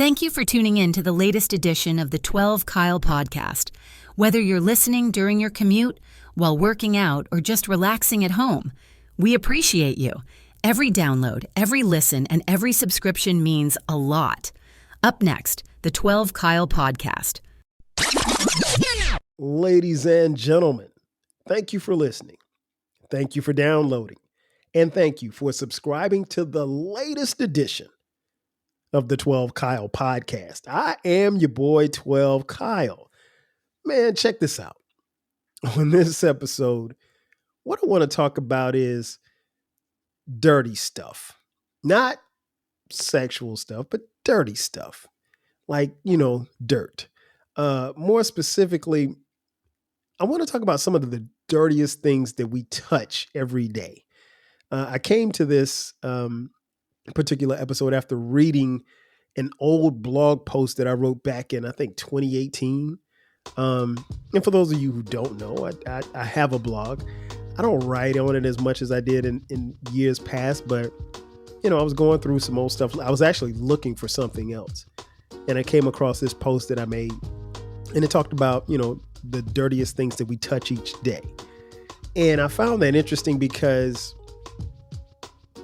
Thank you for tuning in to the latest edition of the 12 Kyle podcast. Whether you're listening during your commute, while working out, or just relaxing at home, we appreciate you. Every download, every listen, and every subscription means a lot. Up next, the 12 Kyle podcast. Ladies and gentlemen, thank you for listening. Thank you for downloading. And thank you for subscribing to the latest edition of the 12 Kyle podcast. I am your boy 12 Kyle. Man, check this out. On this episode, what I want to talk about is dirty stuff. Not sexual stuff, but dirty stuff. Like, dirt. More specifically, I want to talk about some of the dirtiest things that we touch every day. I came to this particular episode after reading an old blog post that I wrote back in, I think, 2018. And for those of you who don't know, I have a blog. I don't write on it as much as I did in years past, but, I was going through some old stuff. I was actually looking for something else. And I came across this post that I made, and it talked about, the dirtiest things that we touch each day. And I found that interesting because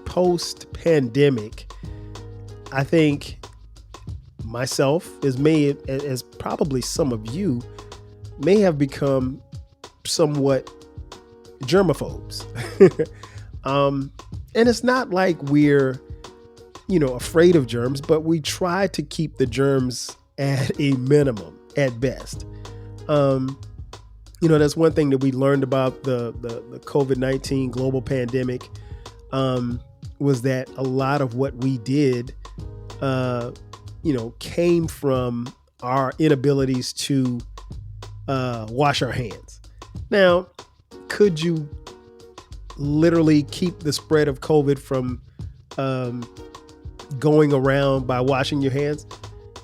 post-pandemic, I think myself, as probably some of you, may have become somewhat germaphobes. And it's not like we're, afraid of germs, but we try to keep the germs at a minimum at best. That's one thing that we learned about the COVID-19 global pandemic, was that a lot of what we did, came from our inabilities to wash our hands. Now, could you literally keep the spread of COVID from going around by washing your hands?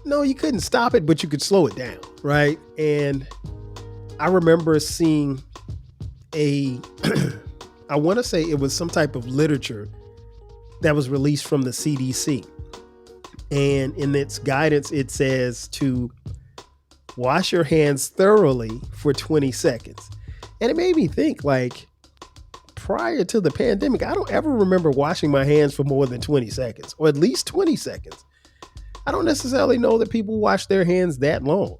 No, you couldn't stop it, but you could slow it down, right? And I remember seeing I want to say it was some type of literature that was released from the CDC. And in its guidance, it says to wash your hands thoroughly for 20 seconds. And it made me think, like, prior to the pandemic, I don't ever remember washing my hands for more than 20 seconds, or at least 20 seconds. I don't necessarily know that people wash their hands that long,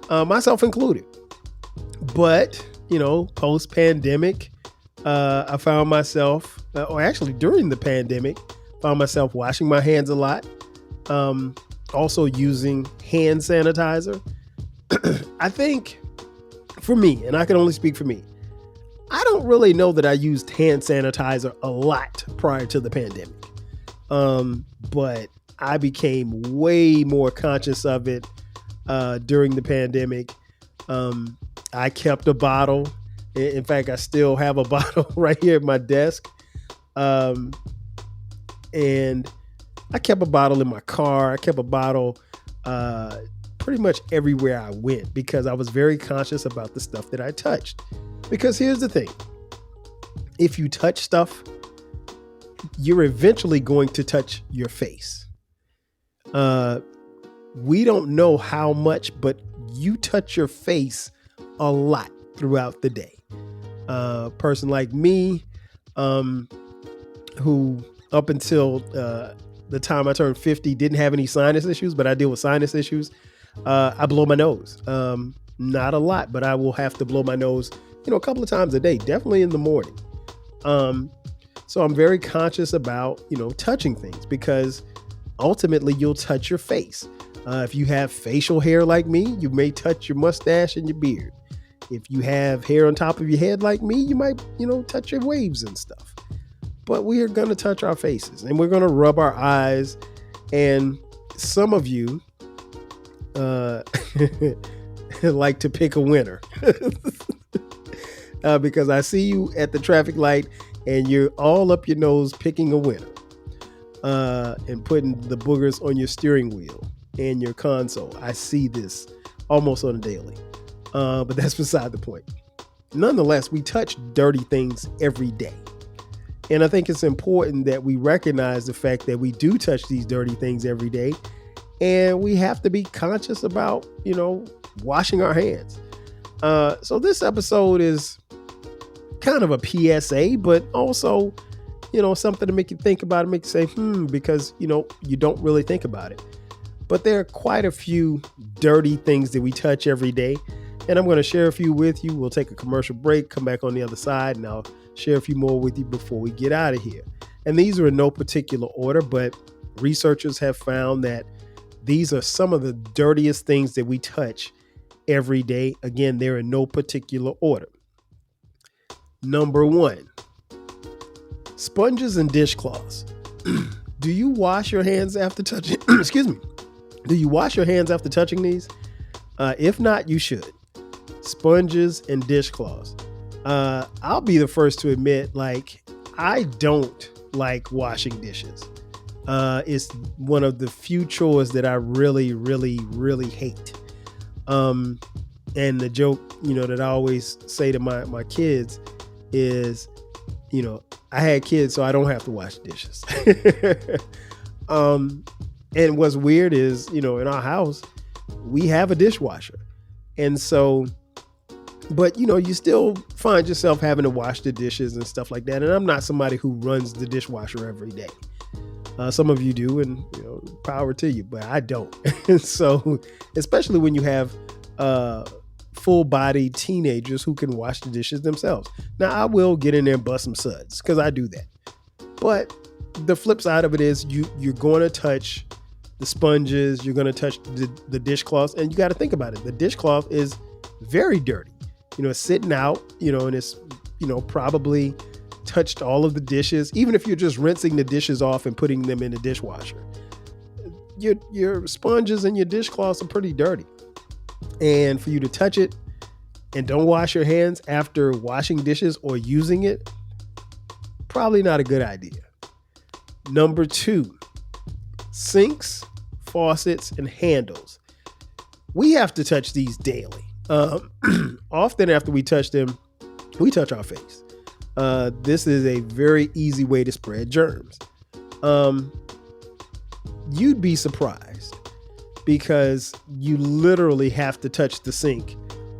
myself included. But, post-pandemic, I found myself, or actually during the pandemic, found myself washing my hands a lot. Also using hand sanitizer. I think for me, and I can only speak for me, I don't really know that I used hand sanitizer a lot prior to the pandemic. But I became way more conscious of it during the pandemic. I kept a bottle. In fact, I still have a bottle right here at my desk. And I kept a bottle in my car. I kept a bottle pretty much everywhere I went because I was very conscious about the stuff that I touched. Because here's the thing. If you touch stuff, you're eventually going to touch your face. We don't know how much, but you touch your face a lot throughout the day. A person like me, who up until the time I turned 50 didn't have any sinus issues, but I deal with sinus issues. I blow my nose. Not a lot, but I will have to blow my nose, a couple of times a day, definitely in the morning. So I'm very conscious about, touching things because ultimately you'll touch your face. If you have facial hair like me, you may touch your mustache and your beard. If you have hair on top of your head like me, you might, touch your waves and stuff. But we are going to touch our faces and we're going to rub our eyes. And some of you like to pick a winner because I see you at the traffic light and you're all up your nose picking a winner and putting the boogers on your steering wheel and your console. I see this almost on a daily, but that's beside the point. Nonetheless, we touch dirty things every day. And I think it's important that we recognize the fact that we do touch these dirty things every day and we have to be conscious about, washing our hands. So this episode is kind of a PSA, but also, something to make you think about it, make you say, because, you don't really think about it. But there are quite a few dirty things that we touch every day. And I'm going to share a few with you. We'll take a commercial break, come back on the other side, and I'll share a few more with you before we get out of here. And these are in no particular order, but researchers have found that these are some of the dirtiest things that we touch every day. Again, they're in no particular order. Number 1, sponges and dishcloths. Do you wash your hands after touching? Excuse me. Do you wash your hands after touching these? If not, you should. Sponges and dishcloths. I'll be the first to admit, I don't like washing dishes. It's one of the few chores that I really, really, really hate. And the joke, that I always say to my kids is, I had kids, so I don't have to wash dishes. And what's weird is, in our house, we have a dishwasher. And so, but, you still find yourself having to wash the dishes and stuff like that. And I'm not somebody who runs the dishwasher every day. Some of you do, and, power to you, but I don't. And so, especially when you have full-bodied teenagers who can wash the dishes themselves. Now, I will get in there and bust some suds because I do that. But the flip side of it is you're going to touch the sponges, you're going to touch the dishcloths, and you got to think about it. The dishcloth is very dirty. It's sitting out, and it's, probably touched all of the dishes. Even if you're just rinsing the dishes off and putting them in the dishwasher, your sponges and your dishcloths are pretty dirty. And for you to touch it and don't wash your hands after washing dishes or using it, probably not a good idea. Number 2, sinks, faucets, and handles. We have to touch these daily. Often after we touch them, we touch our face. This is a very easy way to spread germs. You'd be surprised because you literally have to touch the sink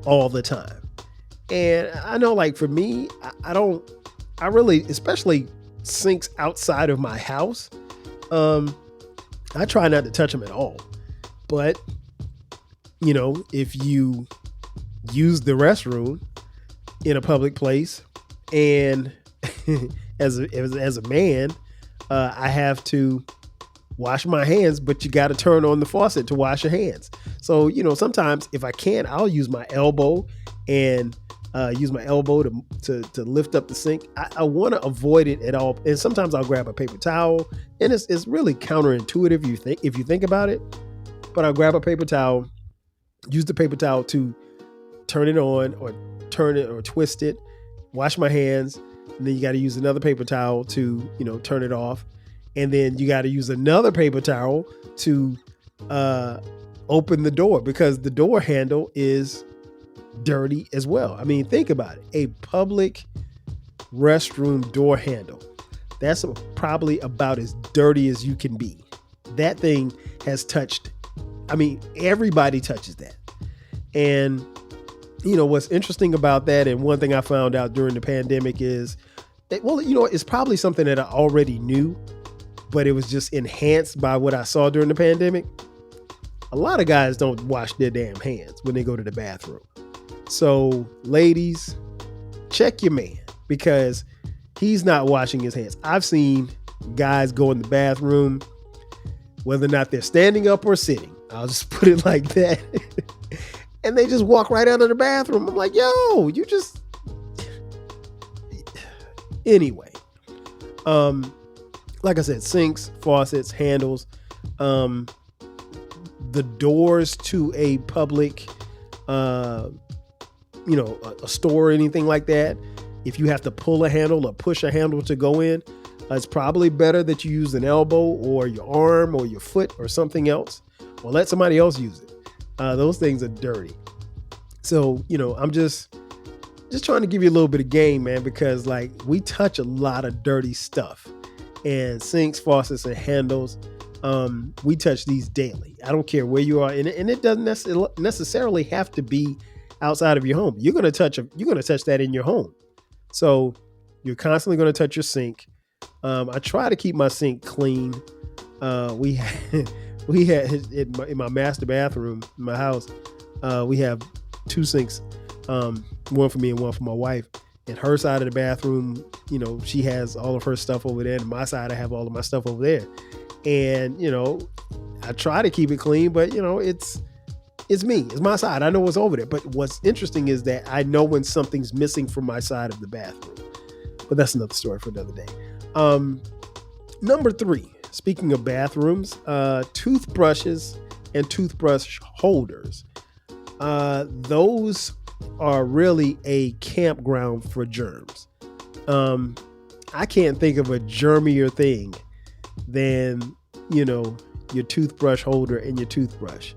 all the time. And I know, for me, I really, especially sinks outside of my house, I try not to touch them at all. But, if you use the restroom in a public place, and as a man, I have to wash my hands, but you got to turn on the faucet to wash your hands. So, sometimes if I can, I'll use my elbow and to lift up the sink. I want to avoid it at all. And sometimes I'll grab a paper towel, and it's really counterintuitive if you think about it. But I'll grab a paper towel, use the paper towel to turn it on or turn it or twist it, wash my hands, and then you got to use another paper towel to, turn it off. And then you got to use another paper towel to open the door, because the door handle is dirty as well. I mean, think about it. A public restroom door handle, that's probably about as dirty as you can be. That thing has touched, everybody touches that. And, what's interesting about that, and one thing I found out during the pandemic is that, it's probably something that I already knew, but it was just enhanced by what I saw during the pandemic. A lot of guys don't wash their damn hands when they go to the bathroom. So ladies, check your man, because he's not washing his hands. I've seen guys go in the bathroom, whether or not they're standing up or sitting, I'll just put it like that, and they just walk right out of the bathroom. I'm like, yo, you just... Anyway, like I said, sinks, faucets, handles, the doors to a public, a store or anything like that. If you have to pull a handle or push a handle to go in, it's probably better that you use an elbow or your arm or your foot or something else, or let somebody else use it. Those things are dirty. So, I'm just trying to give you a little bit of game, man, because we touch a lot of dirty stuff, and sinks, faucets, and handles We touch these daily. I don't care where you are, and it doesn't necessarily have to be outside of your home. You're gonna touch that in your home. So you're constantly gonna touch your sink. I try to keep my sink clean. We had in my master bathroom in my house. We have two sinks, one for me and one for my wife. And her side of the bathroom, she has all of her stuff over there, and my side I have all of my stuff over there. And I try to keep it clean, but it's me, it's my side. I know what's over there. But what's interesting is that I know when something's missing from my side of the bathroom. But that's another story for another day. Number 3, speaking of bathrooms, toothbrushes and toothbrush holders. Those are really a campground for germs. I can't think of a germier thing than, your toothbrush holder and your toothbrush.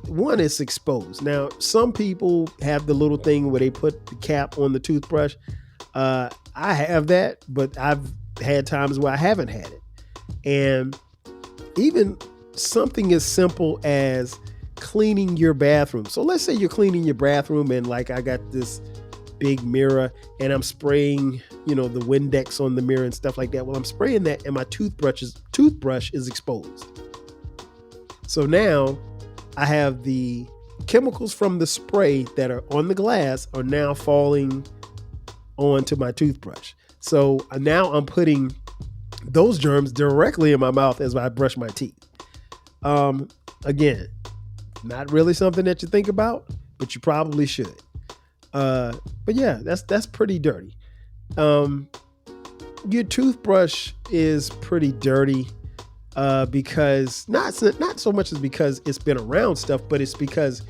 One is exposed. Now, some people have the little thing where they put the cap on the toothbrush. I have that, but I've had times where I haven't had it. And even something as simple as cleaning your bathroom. So let's say you're cleaning your bathroom, and like I got this big mirror and I'm spraying, the Windex on the mirror and stuff like that. Well, I'm spraying that and my toothbrush is exposed. So now I have the chemicals from the spray that are on the glass are now falling onto my toothbrush. So now I'm putting those germs directly in my mouth as I brush my teeth. Again, not really something that you think about, but you probably should. But yeah, that's pretty dirty. Your toothbrush is pretty dirty because not so much as because it's been around stuff, but it's because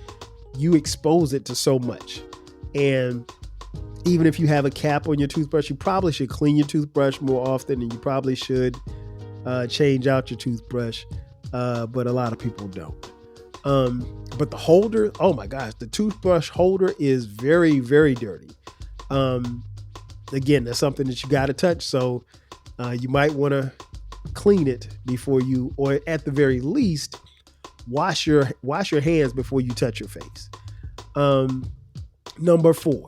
you expose it to so much. And even if you have a cap on your toothbrush, you probably should clean your toothbrush more often, and you probably should change out your toothbrush. But a lot of people don't. But the holder, oh my gosh, the toothbrush holder is very, very dirty. Again, that's something that you got to touch. So you might want to clean it before you, or at the very least, wash your hands before you touch your face. Number 4,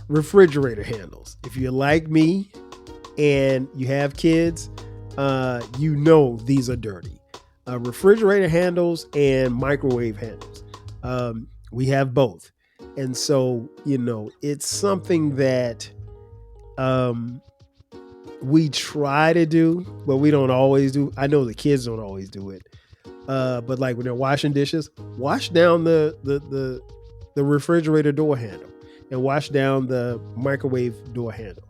refrigerator handles. If you're like me and you have kids, these are dirty. Refrigerator handles and microwave handles. We have both. And so, it's something that we try to do, but we don't always do. I know the kids don't always do it. But like when they're washing dishes, wash down the refrigerator door handle and wash down the microwave door handle.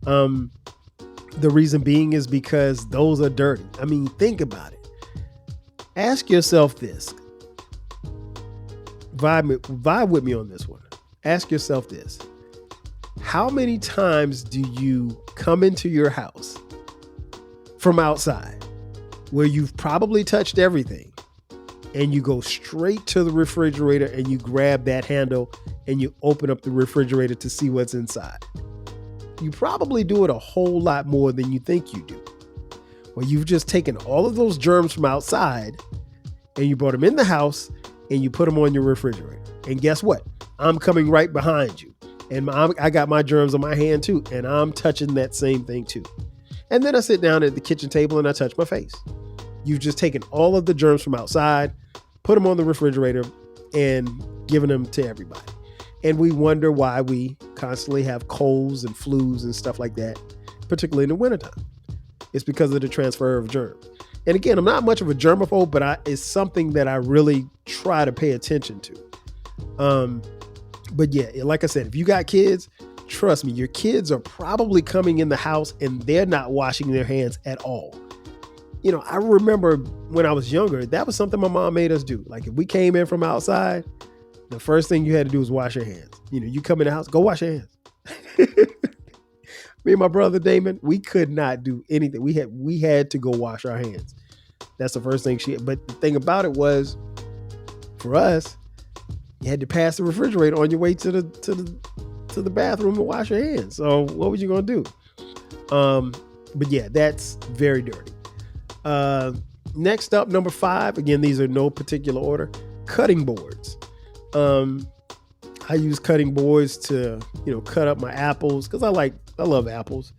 The reason being is because those are dirty. I mean, think about it. Ask yourself this. Vibe with me on this one. Ask yourself this. How many times do you come into your house from outside where you've probably touched everything and you go straight to the refrigerator and you grab that handle and you open up the refrigerator to see what's inside? You probably do it a whole lot more than you think you do. Well, you've just taken all of those germs from outside and you brought them in the house and you put them on your refrigerator. And guess what? I'm coming right behind you. And I got my germs on my hand too. And I'm touching that same thing too. And then I sit down at the kitchen table and I touch my face. You've just taken all of the germs from outside, put them on the refrigerator, and given them to everybody. And we wonder why we constantly have colds and flus and stuff like that, particularly in the wintertime. It's because of the transfer of germs. And again, I'm not much of a germaphobe, but it's something that I really try to pay attention to. But yeah, like I said, if you got kids, trust me, your kids are probably coming in the house and they're not washing their hands at all. I remember when I was younger, that was something my mom made us do. Like if we came in from outside, the first thing you had to do was wash your hands. You come in the house, go wash your hands. Me and my brother Damon, we could not do anything. We had to go wash our hands. That's the first thing but the thing about it was, for us, you had to pass the refrigerator on your way to the bathroom to wash your hands. So what was you gonna do? But yeah, that's very dirty. Next up, number 5. Again, these are no particular order. Cutting boards. I use cutting boards to, cut up my apples because I love apples.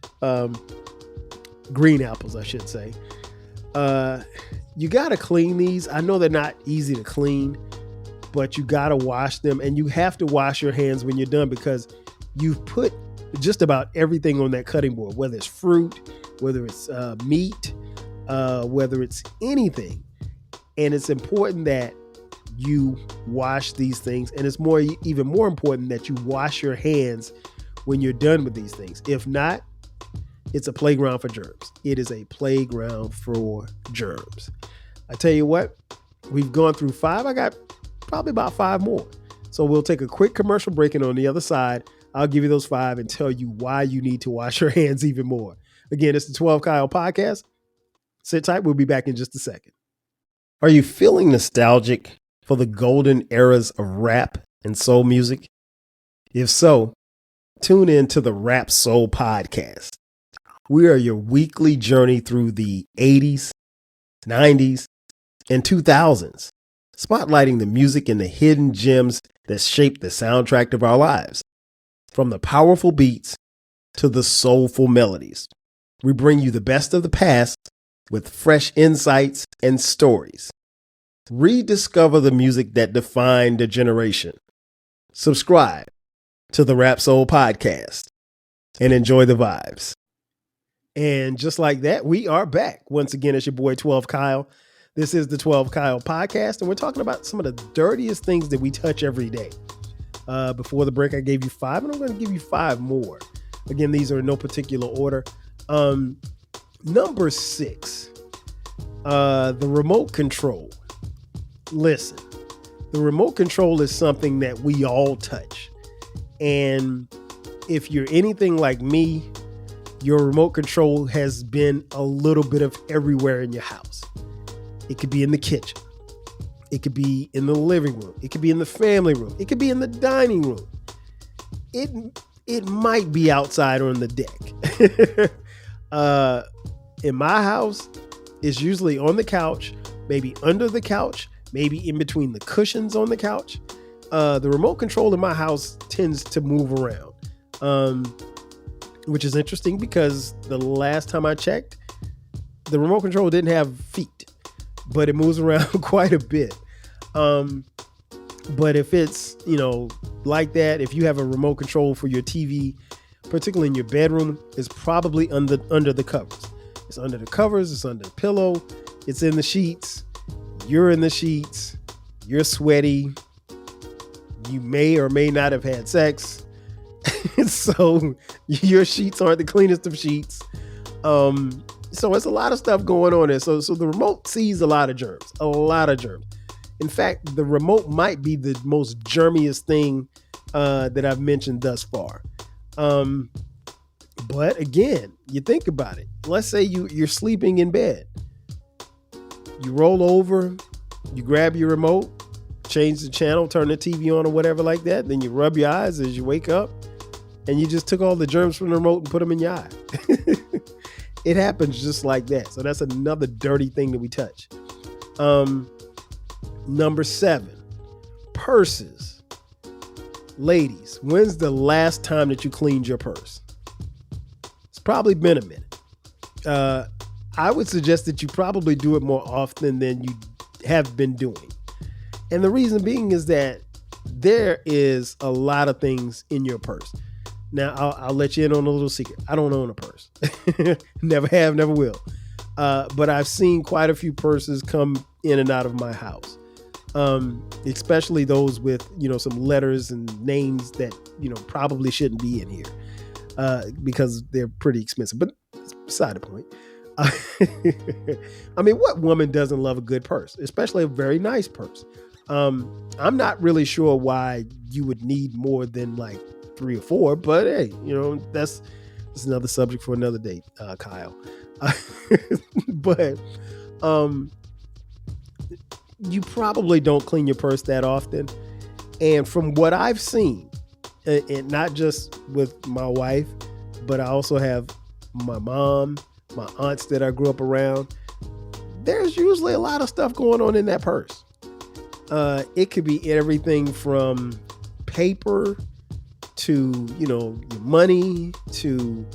Green apples, I should say. You got to clean these. I know they're not easy to clean, but you got to wash them, and you have to wash your hands when you're done because you've put just about everything on that cutting board, whether it's fruit, whether it's meat, whether it's anything. And it's important that you wash these things. And it's even more important that you wash your hands when you're done with these things. If not, it's a playground for germs. It is a playground for germs. I tell you what, we've gone through 5. I got probably about 5 more. So we'll take a quick commercial break, and on the other side, I'll give you those 5 and tell you why you need to wash your hands even more. Again, it's the 12 Kyle podcast. Sit tight. We'll be back in just a second. Are you feeling nostalgic for the golden eras of rap and soul music? If so, tune in to the Rap Soul podcast. We are your weekly journey through the 80s, 90s, and 2000s, spotlighting the music and the hidden gems that shaped the soundtrack of our lives. From the powerful beats to the soulful melodies, we bring you the best of the past with fresh insights and stories. Rediscover the music that defined a generation. Subscribe to the Rap Soul podcast and enjoy the vibes. And just like that, we are back. Once again, it's your boy 12 Kyle. This is the 12 Kyle podcast, and we're talking about some of the dirtiest things that we touch every day. Before the break, I gave you 5, and I'm going to give you 5 more. Again, these are in no particular order. Number 6, the remote control. Listen, the remote control is something that we all touch. And if you're anything like me, your remote control has been a little bit of everywhere in your house. It could be in the kitchen. It could be in the living room. It could be in the family room. It could be in the dining room. It might be outside on the deck. In my house, it's usually on the couch, maybe under the couch, maybe in between the cushions on the couch. The remote control in my house tends to move around, which is interesting because the last time I checked, the remote control didn't have feet, but it moves around quite a bit. But if it's, like that, if you have a remote control for your TV, particularly in your bedroom, it's probably under the covers. It's under the covers. It's under the pillow. It's in the sheets. You're in the sheets. You're sweaty. You may or may not have had sex. So your sheets aren't the cleanest of sheets. So it's a lot of stuff going on there. So the remote sees a lot of germs. In fact, the remote might be the most germiest thing that I've mentioned thus far. But again, you think about it. Let's say you're sleeping in bed. You roll over, you grab your remote, change the channel, turn the TV on or whatever like that. Then you rub your eyes as you wake up, and you just took all the germs from the remote and put them in your eye. It happens just like that. So that's another dirty thing that we touch. Number 7, purses. Ladies, when's the last time that you cleaned your purse? It's probably been a minute. I would suggest that you probably do it more often than you have been doing. And the reason being is that there is a lot of things in your purse. Now, I'll let you in on a little secret. I don't own a purse. Never have, never will. But I've seen quite a few purses come in and out of my house. Especially those with, some letters and names that, probably shouldn't be in here because they're pretty expensive. But it's beside the point. I mean, what woman doesn't love a good purse, especially a very nice purse? I'm not really sure why you would need more than like 3 or 4, but hey, that's another subject for another day, Kyle. But you probably don't clean your purse that often. And from what I've seen, and not just with my wife, but I also have my mom, my aunts that I grew up around, there's usually a lot of stuff going on in that purse. It could be everything from paper to, your money, to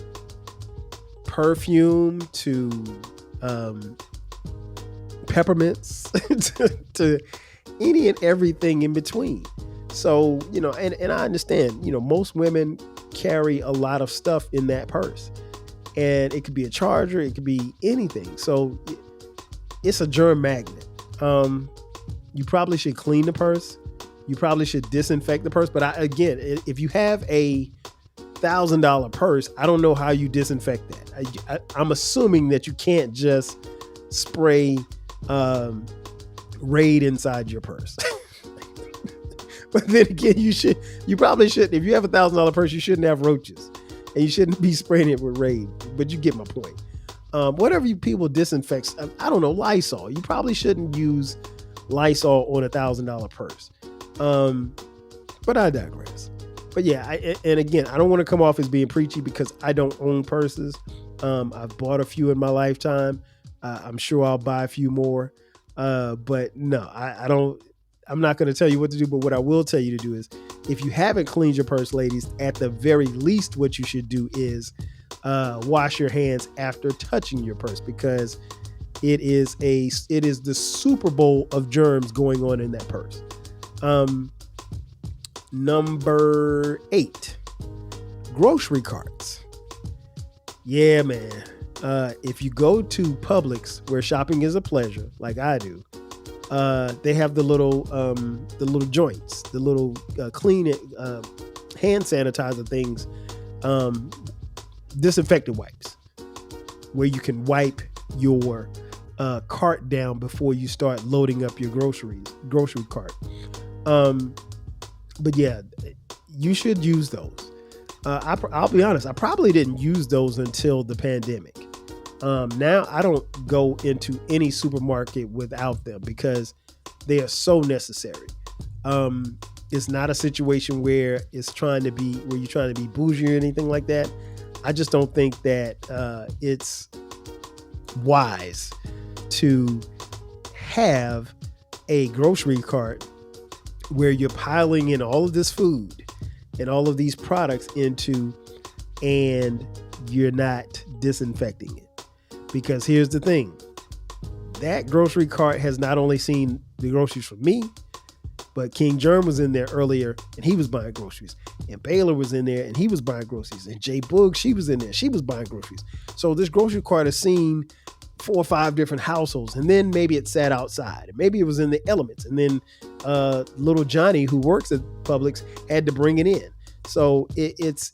perfume, to peppermints, to any and everything in between. So, and I understand, most women carry a lot of stuff in that purse, and it could be a charger, it could be anything. So it's a germ magnet. You probably should clean the purse. You probably should disinfect the purse. But again, if you have a $1,000 purse, I don't know how you disinfect that. I'm assuming that you can't just spray Raid inside your purse. But then again, you probably shouldn't. If you have a $1,000 purse, you shouldn't have roaches, and you shouldn't be spraying it with Raid. But you get my point. Whatever you people disinfect, I don't know, Lysol. You probably shouldn't use Lysol on a $1,000 purse. But I digress. But yeah, and again, I don't want to come off as being preachy because I don't own purses. I've bought a few in my lifetime. I'm sure I'll buy a few more. But no, I don't. I'm not going to tell you what to do, but what I will tell you to do is, if you haven't cleaned your purse, ladies, at the very least, what you should do is wash your hands after touching your purse, because it is the Super Bowl of germs going on in that purse. Number 8, grocery carts. Yeah, man. If you go to Publix, where shopping is a pleasure, like I do, they have the little joints, the little clean hand sanitizer things, disinfectant wipes, where you can wipe your cart down before you start loading up your grocery cart. But yeah, you should use those. I'll be honest, I probably didn't use those until the pandemic. Now I don't go into any supermarket without them because they are so necessary. It's not a situation where you're trying to be bougie or anything like that. I just don't think that it's wise to have a grocery cart where you're piling in all of this food and all of these products into, and you're not disinfecting it. Because here's the thing, that grocery cart has not only seen the groceries from me, but King Germ was in there earlier and he was buying groceries. And Baylor was in there and he was buying groceries. And Jay Boog, she was in there, she was buying groceries. So this grocery cart has seen 4 or 5 different households. And then maybe it sat outside. And maybe it was in the elements. And then little Johnny, who works at Publix, had to bring it in. So it's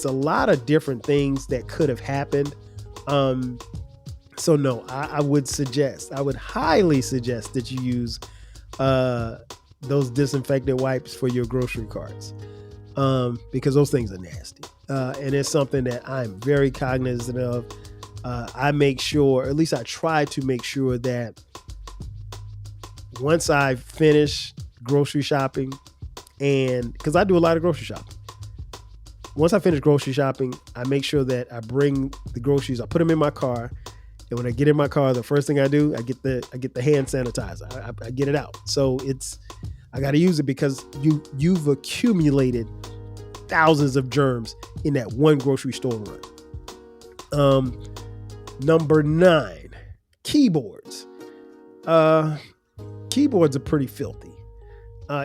a lot of different things that could have happened. So no, I would highly suggest that you use those disinfectant wipes for your grocery carts, because those things are nasty. And it's something that I'm very cognizant of. I make sure, or at least I try to make sure, that once I finish grocery shopping, and because I do a lot of grocery shopping, once I finish grocery shopping, I make sure that I bring the groceries, I put them in my car. And when I get in my car, the first thing I do, I get the hand sanitizer. I get it out. So I got to use it because you've accumulated thousands of germs in that one grocery store run. Number 9, keyboards. Keyboards are pretty filthy.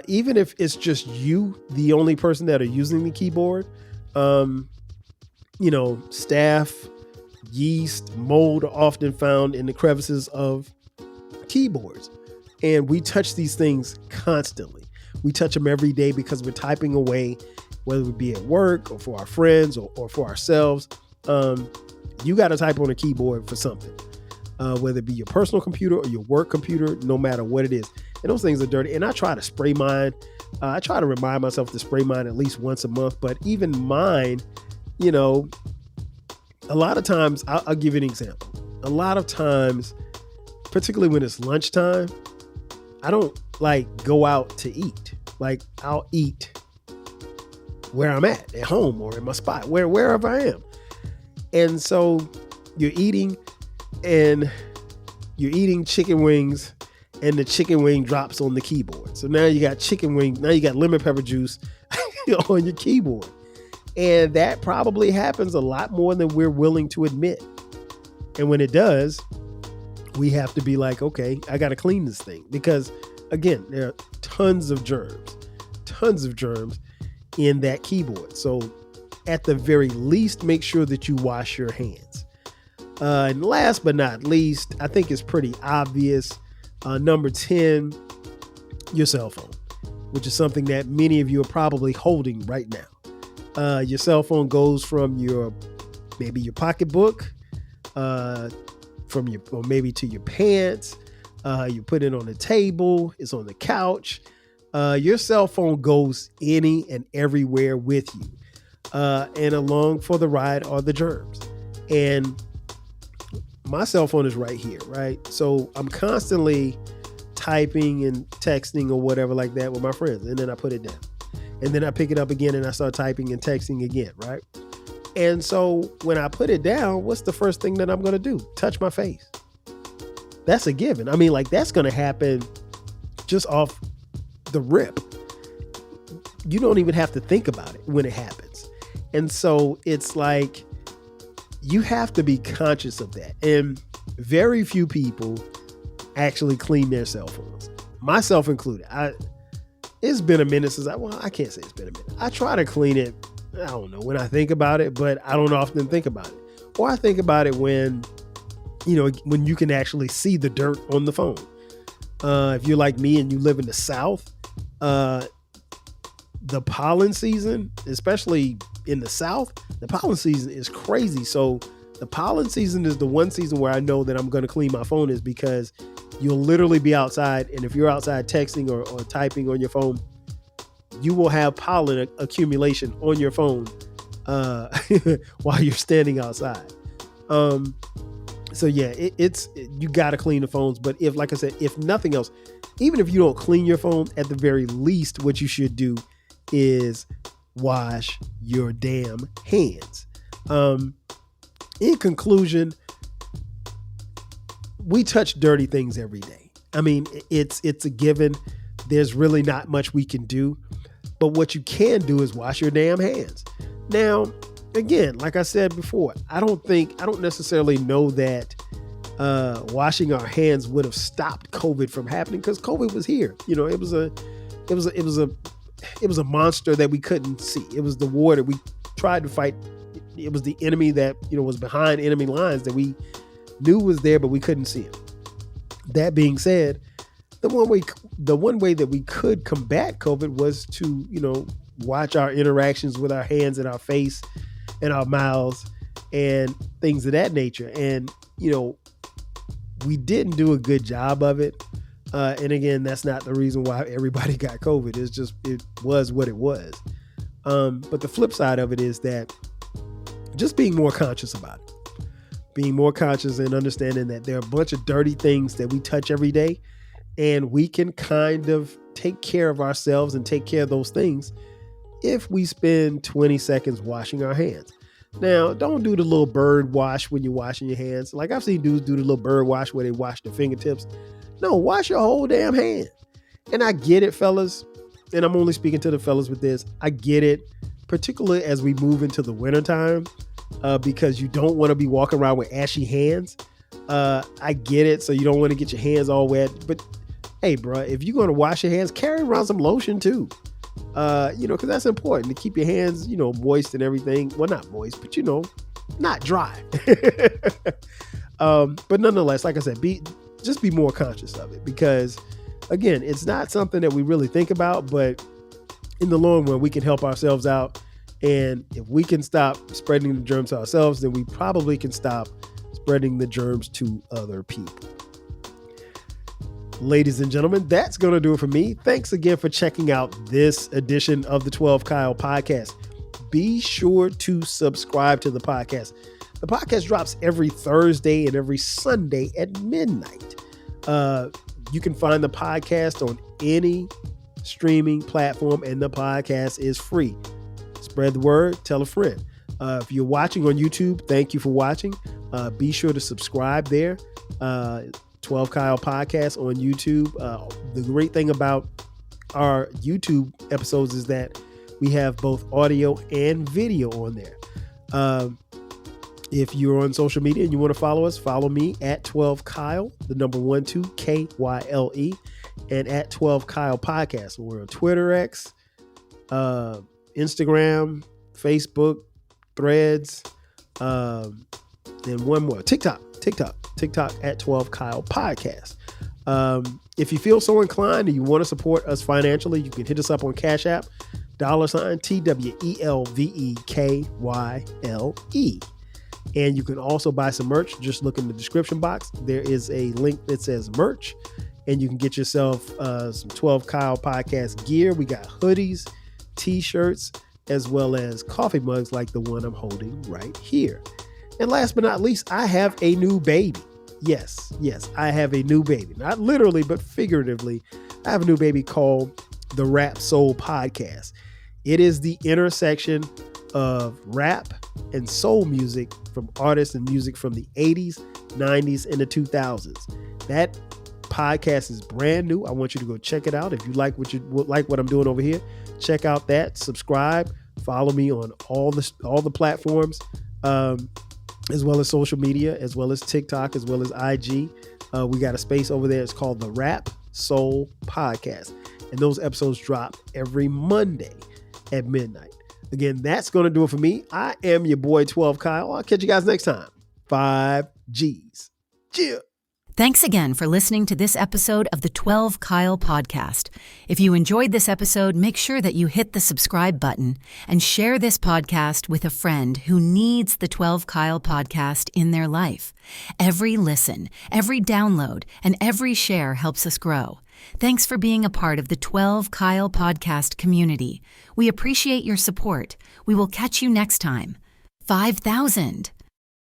Even if it's just you, the only person that are using the keyboard, staph, yeast, mold are often found in the crevices of keyboards. And we touch these things constantly. We touch them every day because we're typing away, whether it be at work or for our friends or for ourselves. You got to type on a keyboard for something, whether it be your personal computer or your work computer, no matter what it is. And those things are dirty. And I try to spray mine. I try to remind myself to spray mine at least once a month. But even mine, a lot of times, I'll give you an example. A lot of times, particularly when it's lunchtime, I don't go out to eat. I'll eat where I'm at home or in my spot, wherever I am. And so you're eating, and you're eating chicken wings and the chicken wing drops on the keyboard. So now you got chicken wing, now you got lemon pepper juice on your keyboard. And that probably happens a lot more than we're willing to admit. And when it does, we have to be like, okay, I got to clean this thing. Because again, there are tons of germs in that keyboard. So at the very least, make sure that you wash your hands. And last but not least, I think it's pretty obvious. Number 10, your cell phone, which is something that many of you are probably holding right now. Your cell phone goes from maybe your pocketbook, or maybe to your pants. You put it on the table. It's on the couch. Your cell phone goes any and everywhere with you. And along for the ride are the germs. And my cell phone is right here, right? So I'm constantly typing and texting or whatever like that with my friends. And then I put it down. And then I pick it up again and I start typing and texting again, right? And so when I put it down, what's the first thing that I'm going to do? Touch my face. That's a given. I mean, like, that's going to happen just off the rip. You don't even have to think about it when it happens. And so it's like, you have to be conscious of that. And very few people actually clean their cell phones, myself included. It's been a minute since I can't say it's been a minute. I try to clean it, I don't know, when I think about it, but I don't often think about it. Or I think about it when you can actually see the dirt on the phone. If you're like me and you live in the South, the pollen season, especially in the South, the pollen season is crazy. So the pollen season is the one season where I know that I'm going to clean my phone, is because you'll literally be outside. And if you're outside texting or typing on your phone, you will have pollen accumulation on your phone while you're standing outside. So yeah, you got to clean the phones. But like I said, if nothing else, even if you don't clean your phone, at the very least, what you should do is wash your damn hands. In conclusion, we touch dirty things every day. I mean, it's a given. There's really not much we can do. But what you can do is wash your damn hands. Now, again, like I said before, I don't necessarily know that washing our hands would have stopped COVID from happening, because COVID was here. It was a monster that we couldn't see. It was the war that we tried to fight. It was the enemy that was behind enemy lines that we knew was there, but we couldn't see him. That being said, the one way that we could combat COVID was to watch our interactions with our hands and our face and our mouths and things of that nature. And we didn't do a good job of it. And again, that's not the reason why everybody got COVID. It was what it was. But the flip side of it is that just being more conscious about it. Being more conscious and understanding that there are a bunch of dirty things that we touch every day, and we can kind of take care of ourselves and take care of those things if we spend 20 seconds washing our hands. Now, don't do the little bird wash when you're washing your hands. Like, I've seen dudes do the little bird wash where they wash their fingertips. No, wash your whole damn hand. And I get it, fellas. And I'm only speaking to the fellas with this. I get it, particularly as we move into the wintertime, because you don't want to be walking around with ashy hands. I get it. So you don't want to get your hands all wet. But hey, bro, if you're going to wash your hands, carry around some lotion too. Because that's important to keep your hands, moist and everything. Well, not moist, but not dry. But nonetheless, like I said, just be more conscious of it, because again, it's not something that we really think about, but in the long run, we can help ourselves out. And if we can stop spreading the germs to ourselves, then we probably can stop spreading the germs to other people. Ladies and gentlemen, that's going to do it for me. Thanks again for checking out this edition of the 12 Kyle podcast. Be sure to subscribe to the podcast. The podcast drops every Thursday and every Sunday at midnight. You can find the podcast on any streaming platform, and the podcast is free. Spread the word, tell a friend. If you're watching on YouTube, thank you for watching. Be sure to subscribe there. 12 Kyle Podcast on YouTube. The great thing about our YouTube episodes is that we have both audio and video on there. If you're on social media and you want to follow us, follow me at 12 Kyle, the number 12 KYLE, and at 12 Kyle Podcast. We're on Twitter, X, Instagram, Facebook, Threads, and one more, TikTok at 12 Kyle Podcast. If you feel so inclined and you want to support us financially, you can hit us up on Cash App, $TWELVEKYLE. And you can also buy some merch. Just look in the description box. There is a link that says merch, and you can get yourself some 12 Kyle Podcast gear. We got hoodies, t-shirts, as well as coffee mugs like the one I'm holding right here. And last but not least, I have a new baby. Yes, I have a new baby. Not literally, but figuratively. I have a new baby called the Rap Soul Podcast. It is the intersection of rap and soul music from artists and music from the 80s, 90s, and the 2000s. That podcast is brand new. I want you to go check it out. If you like what I'm doing over here, check out that. Subscribe. Follow me on all the platforms, as well as social media, as well as TikTok, as well as IG. We got a space over there. It's called the Rap Soul Podcast. And those episodes drop every Monday at midnight. Again, that's going to do it for me. I am your boy 12 Kyle. I'll catch you guys next time. 5 G's. Cheers. Thanks again for listening to this episode of the 12 Kyle Podcast. If you enjoyed this episode, make sure that you hit the subscribe button and share this podcast with a friend who needs the 12 Kyle Podcast in their life. Every listen, every download, and every share helps us grow. Thanks for being a part of the 12 Kyle Podcast community. We appreciate your support. We will catch you next time. 5,000.